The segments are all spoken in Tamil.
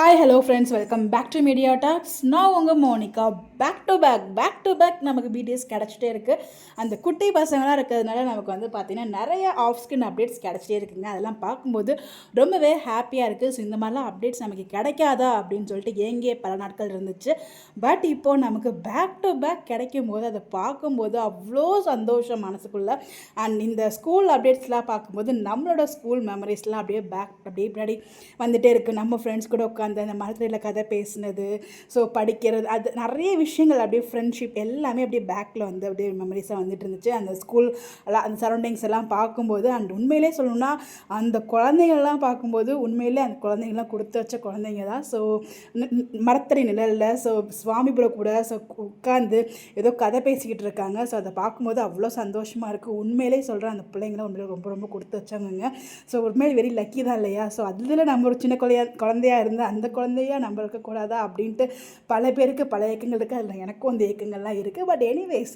Hi hello friends, welcome back to media talks. நான் உங்கள் மோனிகா. பேக் டு பேக் நமக்கு பிடிஎஸ் கிடச்சிட்டே இருக்குது. அந்த குட்டி பசங்களாம் இருக்கிறதுனால நமக்கு வந்து பார்த்திங்கன்னா நிறைய ஆஃப் ஸ்கின் அப்டேட்ஸ் கிடச்சிட்டே இருக்குங்க. அதெல்லாம் பார்க்கும்போது ரொம்பவே ஹாப்பியாக இருக்குது. ஸோ இந்த மாதிரிலாம் அப்டேட்ஸ் நமக்கு கிடைக்காதா அப்படின்னு சொல்லிட்டு ஏங்கே பல நாட்கள் இருந்துச்சு. பட் இப்போது நமக்கு பேக் டு பேக் கிடைக்கும் போது அதை பார்க்கும்போது அவ்வளோ சந்தோஷம் மனசுக்குள்ளே. அண்ட் இந்த ஸ்கூல் அப்டேட்ஸ்லாம் பார்க்கும்போது நம்மளோட ஸ்கூல் மெமரிஸ்லாம் அப்படியே பின்னாடி வந்துகிட்டே இருக்குது. நம்ம ஃப்ரெண்ட்ஸ் கூட உட்காந்து அந்த மரத்தில் கதை பேசினது, ஸோ படிக்கிறது, அது நிறைய விஷயங்கள் அப்படியே ஃப்ரெண்ட்ஷிப் எல்லாமே அப்படியே பேக்கில் வந்து அப்படியே மெமரிஸாக வந்துட்டு இருந்துச்சு. அந்த ஸ்கூல் எல்லாம் அந்த சரௌண்டிங்ஸ் எல்லாம் பார்க்கும்போது அண்ட் உண்மையிலே சொல்லணும்னா அந்த குழந்தைங்கள்லாம் பார்க்கும்போது உண்மையிலே அந்த குழந்தைங்கள்லாம் கொடுத்து வச்ச குழந்தைங்க தான். ஸோ மரத்தடி நிழலில் ஸோ சுவாமிபுரம் கூட ஸோ உட்காந்து ஏதோ கதை பேசிக்கிட்டு இருக்காங்க. ஸோ அதை பார்க்கும்போது அவ்வளோ சந்தோஷமாக இருக்குது. உண்மையிலே சொல்கிறேன், அந்த பிள்ளைங்களும் உண்மையிலே ரொம்ப ரொம்ப கொடுத்து வச்சாங்க. ஸோ உண்மையிலே வெரி லக்கி தான் இல்லையா? ஸோ அதில் நம்ம ஒரு சின்ன குழந்தையாக இருந்து அந்த குழந்தையா நம்ம இருக்கக்கூடாதா அப்படின்ட்டு பல பேருக்கு பல ஏக்கங்கள் இருக்குது. அதில் எனக்கும் அந்த ஏக்கங்கள்லாம் இருக்குது. பட் எனிவேஸ்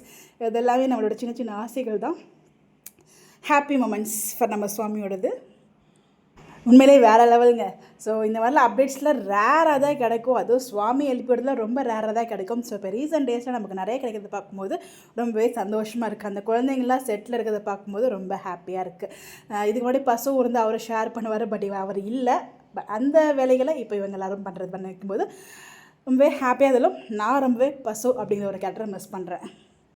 இதெல்லாமே நம்மளோட சின்ன சின்ன ஆசைகள் தான். ஹாப்பி மொமெண்ட்ஸ் ஃபார் நம்ம சுவாமியோடது. உண்மையிலே வேறு லெவலுங்க. ஸோ இந்த மாதிரிலாம் அப்டேட்ஸ்லாம் ரேராக தான் கிடைக்கும். அதுவும் சுவாமி எழுப்பிடுறதுலாம் ரொம்ப ரேராக தான் கிடைக்கும். ஸோ இப்போ ரீசெண்ட் டேஸில் நமக்கு நிறைய கிடைக்கிறத பார்க்கும்போது ரொம்பவே சந்தோஷமாக இருக்குது. அந்த குழந்தைங்களாம் செட்டில் இருக்கிறத பார்க்கும்போது ரொம்ப ஹாப்பியாக இருக்குது. இதுக்கு முன்னாடி பசு இருந்து அவரை ஷேர் பண்ணுவார், பட் அவர் இல்லை. அந்த வேலைகளை இப்போ இவங்க எல்லோரும் பண்ண வைக்கும்போது ரொம்பவே ஹாப்பியாக. இருந்தாலும் நான் ரொம்பவே பசு அப்படிங்கிற ஒரு கேரக்டரை மிஸ் பண்ணுறேன்.